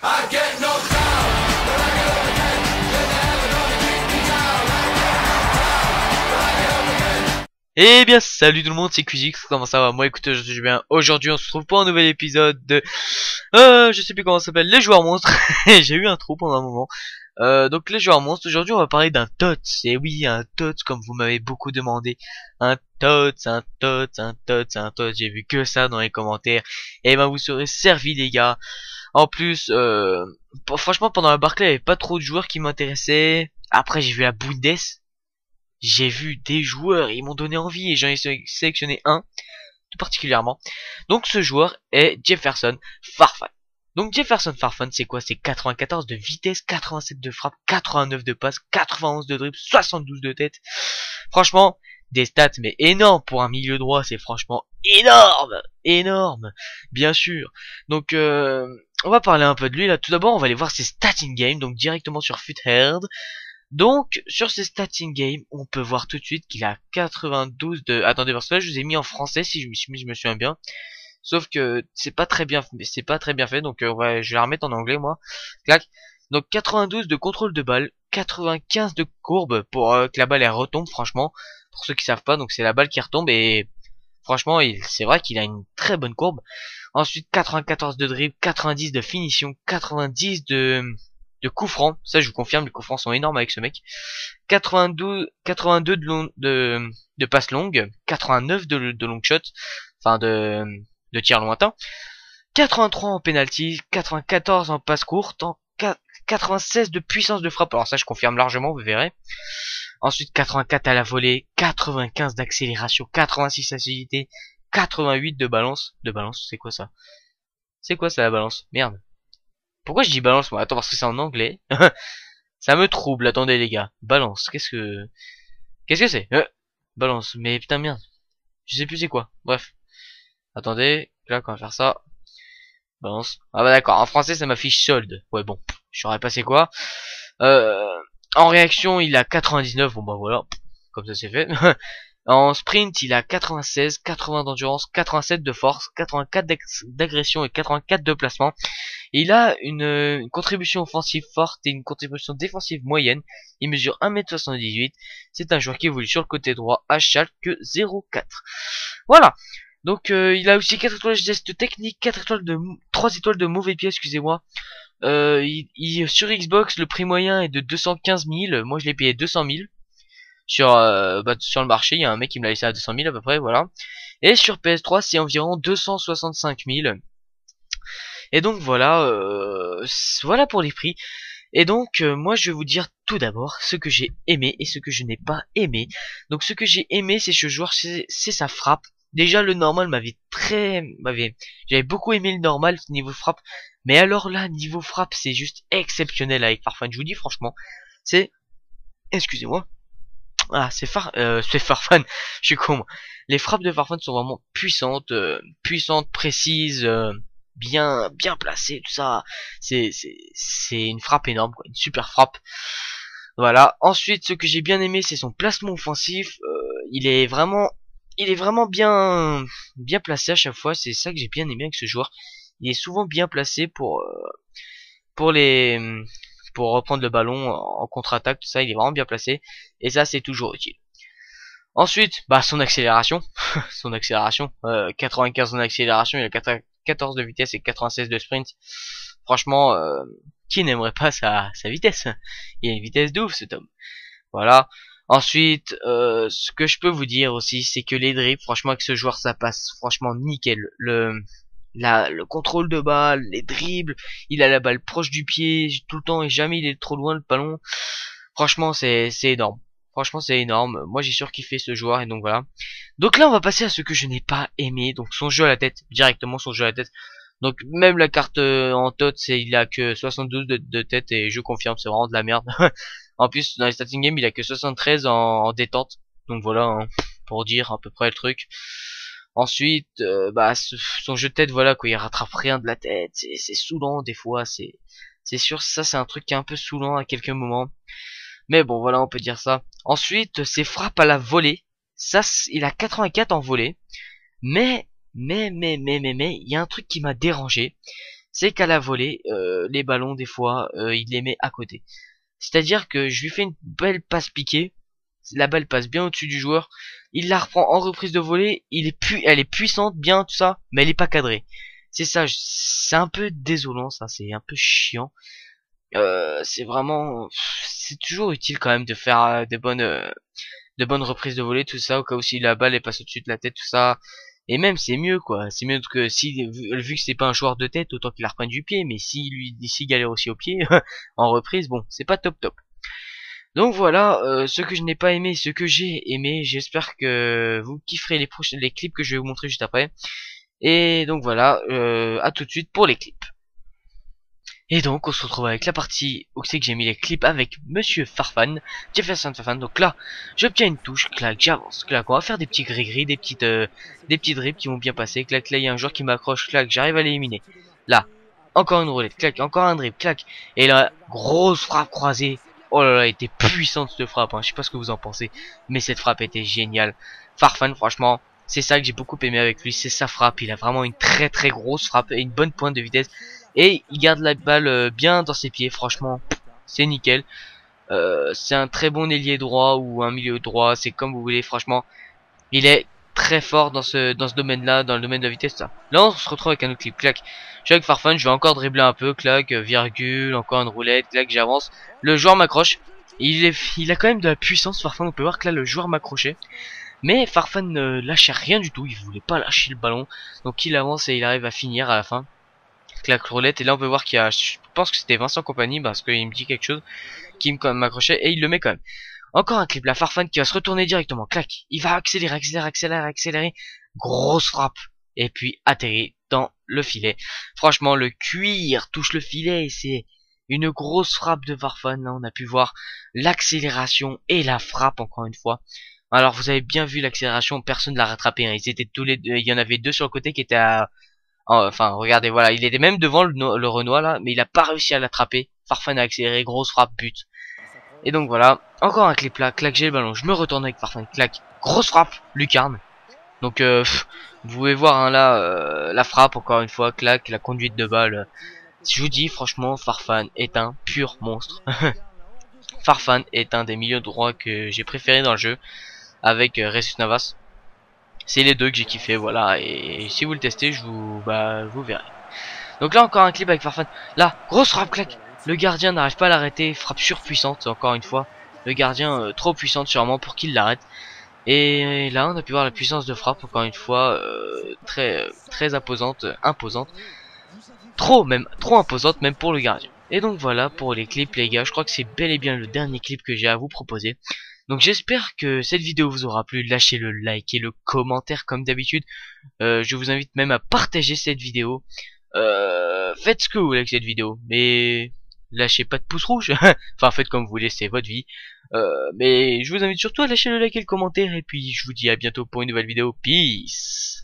I get knocked down, but I get up again. You're never gonna keep me down. I get knocked down, but I get up again. Eh bien salut tout le monde, c'est Quizix, comment ça va? Moi écoutez, je suis bien. Aujourd'hui on se retrouve pour un nouvel épisode de je sais plus comment ça s'appelle, les joueurs monstres. J'ai eu un trou pendant un moment. Donc les joueurs monstres, aujourd'hui on va parler d'un TOTS. Et oui, un TOTS comme vous m'avez beaucoup demandé. Un TOTS, un TOTS, un TOTS, un TOTS, j'ai vu que ça dans les commentaires. Et ben vous serez servis les gars. En plus, franchement pendant la Barclay il n'y avait pas trop de joueurs qui m'intéressaient. Après j'ai vu la Bundes. J'ai vu des joueurs, ils m'ont donné envie et j'en ai sélectionné un tout particulièrement. Donc ce joueur est Jefferson Farfan. Donc Jefferson Farfan, c'est quoi? C'est 94 de vitesse, 87 de frappe, 89 de passe, 91 de dribble, 72 de tête. Franchement, des stats mais énormes pour un milieu droit, c'est franchement énorme, énorme, bien sûr. Donc on va parler un peu de lui là. Tout d'abord, on va aller voir ses stats in game, donc directement sur Futherd. Donc, sur ses stats in-game, on peut voir tout de suite qu'il a 92 de... Attendez, parce que là, je vous ai mis en français, si je me souviens bien. Sauf que c'est pas très bien fait, donc ouais, je vais la remettre en anglais, moi. Clac. Donc, 92 de contrôle de balle, 95 de courbe pour que la balle, elle retombe, franchement. Pour ceux qui savent pas, donc c'est la balle qui retombe, et franchement, c'est vrai qu'il a une très bonne courbe. Ensuite, 94 de dribble, 90 de finition, 90 de coups francs, ça je vous confirme, les coups francs sont énormes avec ce mec. 82 de passes longues, 89 de long shot, enfin de tir lointain, 83 en penalty, 94 en passe courte, 96 de puissance de frappe, alors ça je confirme largement, vous verrez. Ensuite 84 à la volée, 95 d'accélération, 86 agilité, 88 de balance, c'est quoi ça? C'est quoi ça la balance? Merde. Pourquoi je dis balance moi? Attends, parce que c'est en anglais. Ça me trouble, attendez les gars. Balance, qu'est-ce que c'est? Balance, mais putain merde. Je sais plus c'est quoi. Bref. Attendez, là quand on va faire ça. Balance. Ah bah d'accord, en français ça m'affiche solde. Ouais bon, je saurais pas c'est quoi. En réaction il a 99, bon bah voilà. Comme ça c'est fait. En sprint, il a 96, 80 d'endurance, 87 de force, 84 d'agression et 84 de placement. Et il a une contribution offensive forte et une contribution défensive moyenne. Il mesure 1m78. C'est un joueur qui évolue sur le côté droit à Schalke 04. Voilà. Donc il a aussi 4 étoiles de geste technique, 4 étoiles de 3 étoiles de mauvais pied, excusez-moi. Sur Xbox, le prix moyen est de 215 000. Moi je l'ai payé 200 000. Sur le marché, il y a un mec qui me l'a laissé à 200 000 à peu près, voilà. Et sur PS3, c'est environ 265 000. Et donc voilà, voilà pour les prix. Et donc moi je vais vous dire tout d'abord ce que j'ai aimé et ce que je n'ai pas aimé. Donc ce que j'ai aimé c'est ce joueur, c'est sa frappe. Déjà le normal j'avais beaucoup aimé le normal niveau frappe. Mais alors là niveau frappe c'est juste exceptionnel avec Farfan. Je vous dis franchement, c'est, excusez-moi. Ah, c'est Farfan. Je suis con, moi. Les frappes de Farfan sont vraiment puissantes, précises, bien placées, tout ça. C'est une frappe énorme, quoi, une super frappe. Voilà. Ensuite, ce que j'ai bien aimé, c'est son placement offensif. Il est vraiment bien placé à chaque fois. C'est ça que j'ai bien aimé avec ce joueur. Il est souvent bien placé pour les pour reprendre le ballon en contre-attaque, tout ça, il est vraiment bien placé. Et ça, c'est toujours utile. Ensuite, bah, son accélération. Son accélération. 95 en accélération, il a 14 de vitesse et 96 de sprint. Franchement, qui n'aimerait pas sa vitesse? Il a une vitesse de ouf, cet homme. Voilà. Ensuite, ce que je peux vous dire aussi, c'est que les dribbles, franchement, avec ce joueur, ça passe franchement nickel. Le contrôle de balle, les dribbles, il a la balle proche du pied tout le temps et jamais il est trop loin le ballon. Franchement, c'est énorme. Franchement, c'est énorme. Moi, j'ai surkiffé ce joueur et donc voilà. Donc là, on va passer à ce que je n'ai pas aimé. Donc son jeu à la tête, directement son jeu à la tête. Donc même la carte en tot, il a que 72 de tête et je confirme, c'est vraiment de la merde. En plus, dans les stats in game, il a que 73 en détente. Donc voilà, hein, pour dire à peu près le truc. Ensuite, bah son jeu de tête, voilà quoi, il rattrape rien de la tête, c'est saoulant des fois, c'est sûr, ça c'est un truc qui est un peu saoulant à quelques moments. Mais bon, voilà, on peut dire ça. Ensuite, ses frappes à la volée, ça il a 84 en volée. Mais il y a un truc qui m'a dérangé, c'est qu'à la volée, les ballons des fois, il les met à côté. C'est-à-dire que je lui fais une belle passe piquée, la balle passe bien au-dessus du joueur, il la reprend en reprise de volée, elle est puissante, bien tout ça, mais elle est pas cadrée. C'est ça, c'est un peu désolant ça, c'est un peu chiant. C'est vraiment, c'est toujours utile quand même de faire de bonnes reprises de volée, tout ça, au cas où si la balle elle passe au-dessus de la tête, tout ça. Et même c'est mieux quoi, c'est mieux que si vu que c'est pas un joueur de tête, autant qu'il la reprenne du pied, mais si lui d'ici galère aussi au pied en reprise, bon, c'est pas top top. Donc voilà, ce que je n'ai pas aimé, ce que j'ai aimé, j'espère que vous kifferez les clips que je vais vous montrer juste après. Et donc voilà, à tout de suite pour les clips. Et donc on se retrouve avec la partie où c'est que j'ai mis les clips avec Monsieur Farfan, Jefferson Farfan. Donc là, j'obtiens une touche, clac, j'avance, clac, on va faire des petits gris-gris, des petits drips qui vont bien passer, clac, là il y a un joueur qui m'accroche, clac, j'arrive à l'éliminer. Là, encore une roulette, clac, encore un drip, clac, et là, grosse frappe croisée. Oh là là, elle était puissante cette frappe, hein. Je sais pas ce que vous en pensez, mais cette frappe était géniale. Farfan, franchement, c'est ça que j'ai beaucoup aimé avec lui, c'est sa frappe, il a vraiment une très très grosse frappe et une bonne pointe de vitesse. Et il garde la balle bien dans ses pieds, franchement, c'est nickel. C'est un très bon ailier droit ou un milieu droit, c'est comme vous voulez, franchement. Il est très fort dans ce domaine-là, dans le domaine de la vitesse. Ça. Là, on se retrouve avec un autre clip, clac. Je suis avec Farfan, je vais encore dribbler un peu, clac, virgule, encore une roulette, clac, j'avance. Le joueur m'accroche. Il a quand même de la puissance, Farfan, on peut voir que là, le joueur m'accrochait. Mais Farfan ne lâchait rien du tout, il voulait pas lâcher le ballon. Donc il avance et il arrive à finir à la fin. Clac roulette, et là on peut voir qu'il y a, je pense que c'était Vincent Compagnie parce qu'il me dit quelque chose qui m'accrochait et il le met quand même. Encore un clip, la Farfan qui va se retourner directement, clac, il va accélérer, accélérer, grosse frappe et puis atterrir dans le filet. Franchement le cuir touche le filet et c'est une grosse frappe de Farfan. Là on a pu voir l'accélération et la frappe encore une fois. Alors vous avez bien vu l'accélération, personne ne l'a rattrapé, hein. Ils étaient tous les deux, il y en avait deux sur le côté qui étaient à enfin, regardez, voilà, il était même devant le Renoir là, mais il a pas réussi à l'attraper. Farfan a accéléré, grosse frappe, but. Et donc voilà, encore un clip là, clac, j'ai le ballon, je me retourne avec Farfan, clac, grosse frappe, lucarne. Donc vous pouvez voir hein, là la frappe encore une fois, clac, la conduite de balle. Je vous dis franchement, Farfan est un pur monstre. Farfan est un des milieux droits que j'ai préféré dans le jeu avec Jesus Navas. C'est les deux que j'ai kiffé, voilà, et si vous le testez, vous verrez. Donc là encore un clip avec Farfan. Là, grosse frappe, clac. Le gardien n'arrive pas à l'arrêter, frappe surpuissante encore une fois. Le gardien trop puissante sûrement pour qu'il l'arrête. Et là on a pu voir la puissance de frappe encore une fois, très imposante, trop imposante même pour le gardien. Et donc voilà pour les clips les gars, je crois que c'est bel et bien le dernier clip que j'ai à vous proposer. Donc j'espère que cette vidéo vous aura plu, lâchez le like et le commentaire comme d'habitude. Je vous invite même à partager cette vidéo. Faites ce que vous voulez avec cette vidéo, mais lâchez pas de pouce rouge. Enfin faites comme vous voulez, c'est votre vie. Mais je vous invite surtout à lâcher le like et le commentaire. Et puis je vous dis à bientôt pour une nouvelle vidéo. Peace.